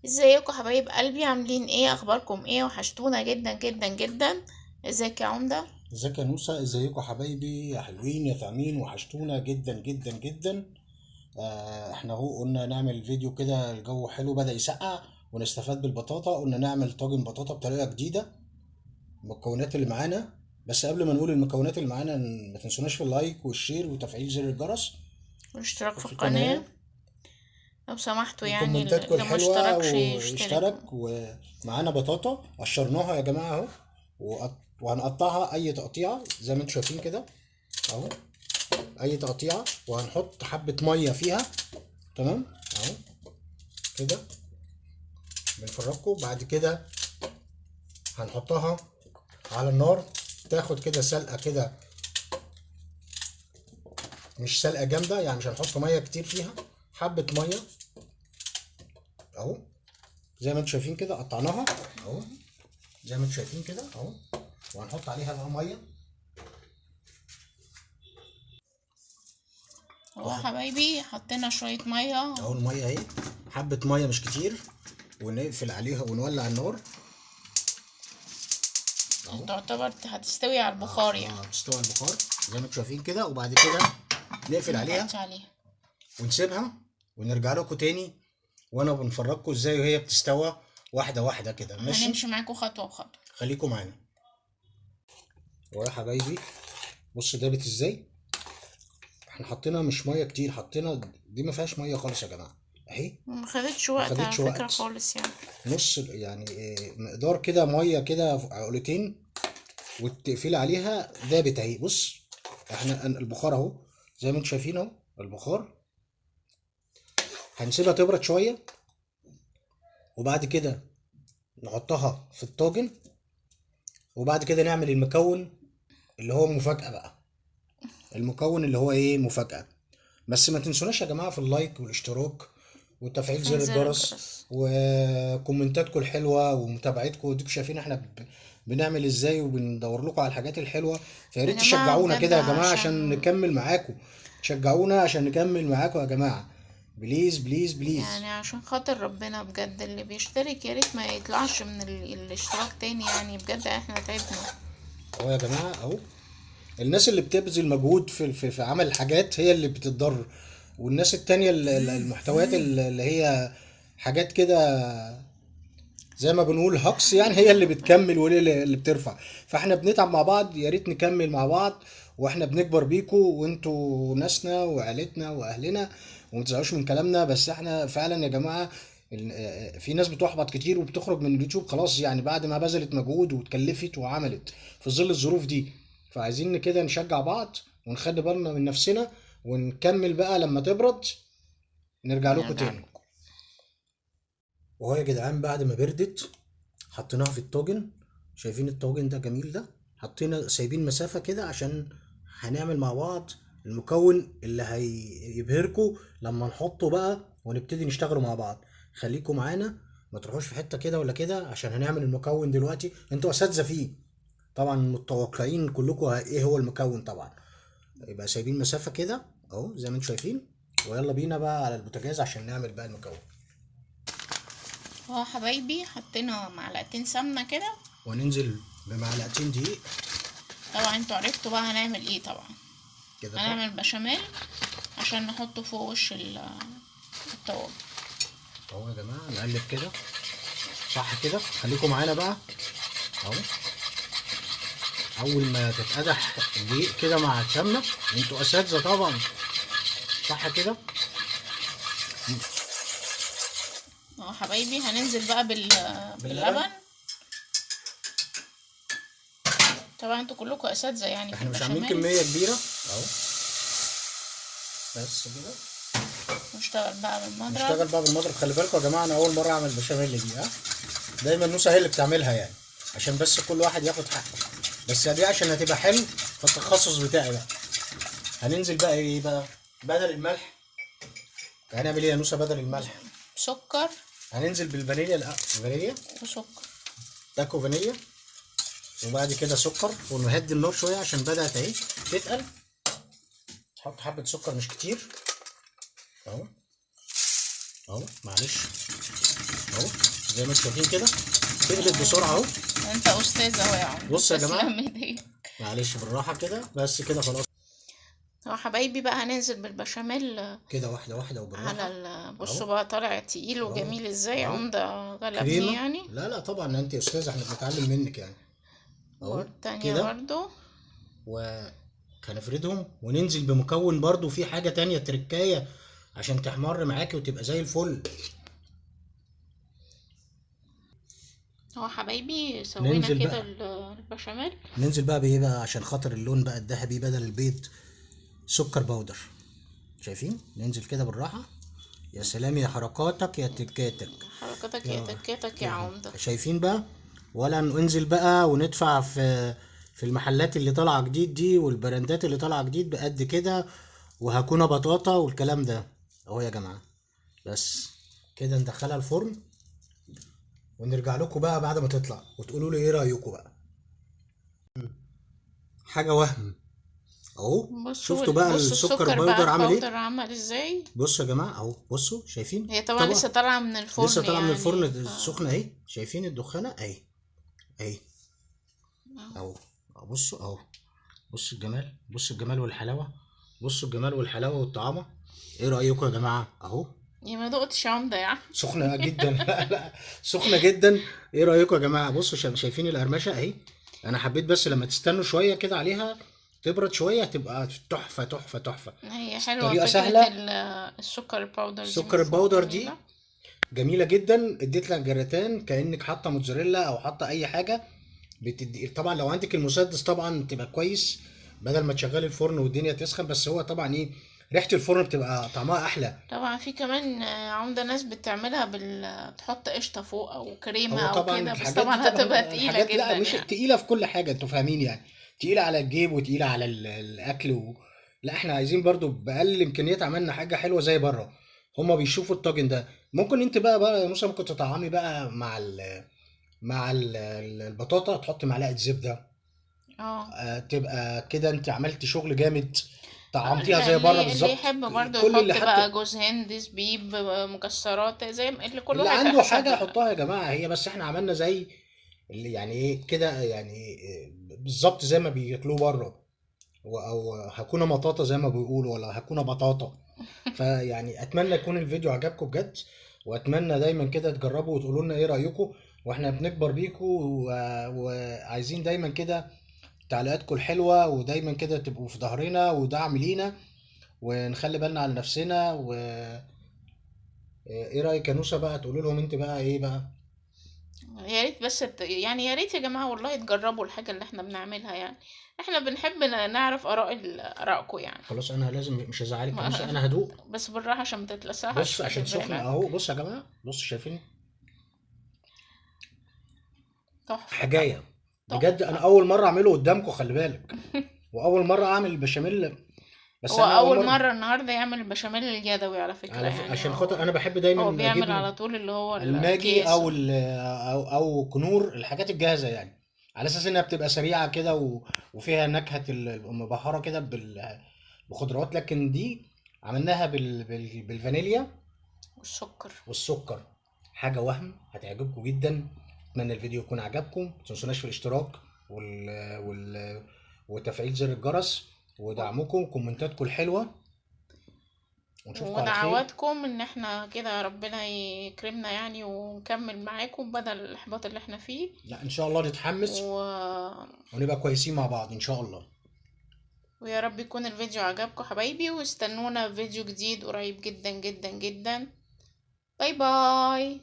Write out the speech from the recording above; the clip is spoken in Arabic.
ازيكم حبايب قلبي؟ عاملين ايه؟ اخباركم ايه؟ وحشتونا جدا جدا جدا. ازيك يا عمدة؟ ازيك يا نوسة؟ ازيكم حبايبي يا حلوين يا فاهمين؟ وحشتونا جدا جدا جدا. احنا اهو قلنا نعمل فيديو كده، الجو حلو بدأ يسقع ونستفاد بالبطاطا. قلنا نعمل طاجن بطاطا بطريقة جديدة. المكونات اللي معانا، بس قبل ما نقول المكونات اللي معانا ما تنسوناش في اللايك والشير وتفعيل زر الجرس والاشتراك في في القناة القناة، لو سمحتوا، يعني وكومنتاتكم اللي ما الحلوة اشتركش يشترك. واشترك. ومعانا بطاطا قشرناها يا جماعة اهو، وهنقطعها اي تقطيعة زي ما انتم شايفين كده اهو، اي تقطيعه. وهنحط حبه ميه فيها، تمام اهو كده بنفركه. بعد كده هنحطها على النار تاخد كده سلقه كده، مش سلقه جامده يعني، مش هنحط ميه كتير فيها، حبه ميه اهو زي ما انتم شايفين كده. قطعناها اهو زي ما انتم شايفين كده اهو، وهنحط عليها بقى ميه. هو حبايبي حطينا شوية مية. اهو الميه اهي، حبه ميه مش كتير، ونقفل عليها ونولع النار اهو. تعتبر هتستوي على البخار يعني. تستوي على البخار زي ما انتم شايفين كده. وبعد كده نقفل عليها نغطي عليها. ونسيبها ونرجع لكم تاني، وانا بنفرجكم ازاي وهي بتستوى واحده واحده كده. ماشي، هنمشي معاكم خطوة بخطوة. خليكم معانا. ويا حبايبي بص دابت ازاي. احنا حطينا مش ميه كتير، حطينا دي ما فيهاش ميه خالص يا جماعه اهي. ما خدتش ما وقت على خدتش فكرة وقت، خالص يعني. نص يعني مقدار كده ميه كده عقلتين، وتقفلي عليها دابت اهي. بص احنا البخار اهو زي ما انتم شايفين اهو البخار. هنسيبها تبرد شويه، وبعد كده نحطها في الطاجن، وبعد كده نعمل المكون اللي هو مفاجأة بقى. المكون اللي هو ايه مفاجأة. بس ما تنسوناش يا جماعة في اللايك والاشتراك وتفعيل تفعيل زر زر الجرس الجرس. وكومنتاتكم الحلوة ومتابعتكم. وديكوا شايفين احنا بنعمل ازاي وبندور لكم على الحاجات الحلوة. فيا يا ريت جماعة تشجعونا بجد كده يا جماعة عشان عشان نكمل معاكم. تشجعونا عشان نكمل معاكم يا جماعة، بليز بليز بليز. يعني عشان خاطر ربنا بجد اللي بيشترك يا ريت ما يطلعش من الاشتراك تاني، يعني بجد احنا تعبنا. اهو يا جماعة اهو، الناس اللي بتبذل مجهود في عمل الحاجات هي اللي بتتضرر، والناس التانية المحتويات اللي هي حاجات كده زي ما بنقول هكس يعني، هي اللي بتكمل وهي اللي بترفع. فاحنا بنتعب مع بعض، يا ريت نكمل مع بعض، واحنا بنكبر بيكوا وانتوا ناسنا وعيلتنا واهلنا، وما تزعلوش من كلامنا. بس احنا فعلا يا جماعة في ناس بتحبط كتير وبتخرج من اليوتيوب خلاص يعني، بعد ما بذلت مجهود واتكلفت وعملت في ظل الظروف دي. فعايزين كده نشجع بعض ونخلي بالنا من نفسنا، ونكمل بقى لما تبرد نرجع لكم نرجع تاني. لكم. وهو يا جدعان بعد ما بردت حطيناها في الطاجن. شايفين الطاجن ده جميل ده؟ حطينا سايبين مسافة كده عشان هنعمل مع بعض المكون اللي هيبهركوا لما نحطه بقى ونبتدي نشتغلوا مع بعض. خليكم معانا، ما تروحوش في حتة كده ولا كده، عشان هنعمل المكون دلوقتي. انتوا اساتذة فيه طبعا، متوقعين كلكم ايه هو المكون طبعا. يبقى سايبين مسافة كده اهو زي ما انتم شايفين، ويلا بينا بقى على البوتاجاز عشان نعمل بقى المكون. هو حبايبي حطينا معلقتين سمنة كده. وننزل بمعلقتين دقيق طبعا انتوا عرفتوا بقى هنعمل ايه طبعا. كده صح. هنعمل بشاميل عشان نحطه فوق وش الطاوة. اهو يا جماعه نقلب كده صح كده، خليكم معانا بقى اهو. اول ما تتقدح الدقيق كده مع السمنه، انتوا اساتذه طبعا، صح كده. اهو حبايبي هننزل بقى باللبن. باللبن. طبعا انتوا كلكم اساتذة يعني في احنا مش عاملين البشاميل. كميه كبيره اهو، بس كده. نشتغل بقى بالمضرب. نشتغل بقى بالمضرب. خلي بالكم يا جماعه انا اول مره اعمل بشاميل دي، ها. دايما نوسه هي اللي بتعملها يعني، عشان بس كل واحد ياخد حقه. بس دي عشان هتبقى حلو فالتخصص بتاعي بقى. هننزل بقى ايه بقى بدل الملح؟ هنعمل ايه يا نوسه بدل الملح؟ سكر. هننزل بالفانيليا. لا فانيليا، وسكر. باكو فانيليا. وبعد كده سكر، ونهدي النار شويه عشان بدأت اهي تتقل. تحط حبه سكر مش كتير اهو، اهو معلش اهو زي ما انتم شايفين كده، تقلب بسرعه اهو. انت استاذ اهو يا عم. بص يا جماعه، تسلم ايديك. معلش بالراحه كده، بس كده خلاص. هو حبايبي بقى هننزل بالبشاميل كده واحده واحده وبالراحه. على بصوا اهو بقى طالع تقيل اهو وجميل ازاي. اهو عمدة غلبني كريمه. يعني. لا لا طبعا انت استاذه، احنا بنتعلم منك يعني. اهو والتانية كده، برضو. وهنفردهم وننزل بمكون برضو في حاجه تانية تركايه عشان تحمر معاكي وتبقى زي الفل. هو حبايبي سوينا ننزل كده بقى، البشاميل. ننزل بقى بايه بقى عشان خاطر اللون بقى الذهبي بدل البيض. سكر بودر، شايفين؟ ننزل كده بالراحه. يا سلام يا حركاتك يا تكاتك. حركاتك يا تكاتك يا عمدة. شايفين بقى؟ ولا ننزل بقى وندفع في المحلات اللي طالعه جديد دي والبراندات اللي طالعه جديد بقد كده، وهكونا بطاطا والكلام ده. اهو يا جماعه، بس كده ندخلها الفرن ونرجع لكم بقى بعد ما تطلع وتقولوا لي ايه رايكم بقى. حاجه وهم اهو. شفتوا بقى بصوا السكر السكر بقى باودر عامل الباودر ايه؟ عمل ازاي. بصوا يا جماعه اهو، بصوا شايفين؟ هي طبعا لسه طالعه من الفرن، لسه طالعه من الفرن يعني سخنه اهي. شايفين الدخانه اهي اهي اهو. بصوا اهو، بصوا الجمال، بصوا الجمال والحلاوه، بصوا الجمال والحلاوه والطعامه. ايه رايكم يا جماعه؟ اهو يا ما دقتش يا عمدة يعني. سخنه جدا. لا لا سخنه جدا. ايه رايكم يا جماعه؟ بصوا شايفين القرمشه اهي. انا حبيت بس لما تستنوا شويه كده عليها تبرد شويه هتبقى تحفه تحفه تحفه. هي حلوه طريقه فكره سهله. السكر الباودر دي السكر من فوق الباودر دي جميلة. جميله جدا، اديت لك جراتان كانك حاطه موتزاريلا او حاطه اي حاجه. بتدي طبعا لو عندك المسدس طبعا تبقى كويس بدل ما تشغلي الفرن والدنيا تسخن، بس هو طبعا ايه، ريحه الفرن بتبقى طعمها احلى. طبعا في كمان عمدة ناس بتعملها تحط قشطة فوق او كريمة هو او طبعا كده، بس الحاجات دي طبعا هتبقى طبعا تقيلة الحاجات، لا جدا مش يعني. تقيله في كل حاجه، انتوا فاهمين يعني. تقيله على الجيب وتقيله على الاكل لا احنا عايزين برضو باقل الامكانيات عملنا حاجه حلوه زي بره. هما بيشوفوا الطاجن ده. ممكن انت بقى يا موسى ممكن تطعمي بقى مع البطاطا، تحط معلقه زبده. اه تبقى كده انت عملت شغل جامد، طعمتيها زي بره اللي بالظبط. يحب برضه كل اللي يحط بقى حتى جوز هند، زبيب، مكسرات، زي اللي كل اللي واحد عنده حسب حاجه يحطها يا جماعه. هي بس احنا عملنا زي اللي يعني ايه كده يعني بالظبط زي ما بياكلوه بره، او هكونا مطاطا زي ما بيقولوا، ولا هكونا بطاطا. فيعني اتمنى يكون الفيديو عجبكم بجد، واتمنى دايما كده تجربوا وتقولوا لنا ايه رايكم. واحنا بنكبر بيكم وعايزين دايما كده تعليقاتكم الحلوه، ودايما كده تبقوا في ظهرنا ودعم لينا، ونخلي بالنا على نفسنا. ايه رايك يا نوسه بقى؟ تقولوا لهم انت بقى ايه بقى. يا ريت بس يعني يا ريت يا جماعة والله تجربوا الحاجة اللي احنا بنعملها يعني. احنا بنحب نعرف آرائكم يعني. خلاص انا لازم مش هزعلك يا نوسه، انا هدوق. بس بالراحة عشان ما تتلسعش. بص عشان خلي سخنه بالك. اهو. بص يا جماعه، بص شايفين تحفة حكايه بجد. انا تحفة. اول مره اعمله قدامكم خلي بالك، واول مره اعمل البشاميل. بس هو انا اول أول مره مرة النهاردة يعمل البشاميل اليدوي على فكرة يعني. عشان هو خاطر انا بحب هو دايما اجيب بيعمل على طول اللي هو الماجي الأكياس. او كنور، الحاجات الجاهزه يعني، على اساس انها بتبقى سريعه كده وفيها نكهه المبهره كده بخضروات. لكن دي عملناها بالفانيليا والسكر. والسكر. حاجه وهم، هتعجبكم جدا. اتمنى الفيديو يكون عجبكم. ما تنسوناش في الاشتراك وتفعيل زر الجرس ودعمكم كومنتاتكم الحلوه، ونشوفكم على خير. ودعواتكم ان احنا كده ربنا يكرمنا يعني ونكمل معاكم بدل الاحباط اللي احنا فيه. لا ان شاء الله نتحمس ونبقى كويسين مع بعض ان شاء الله. ويا رب يكون الفيديو عجبكم حبايبي، واستنونا في فيديو جديد قريب جدا جدا جدا. باي باي.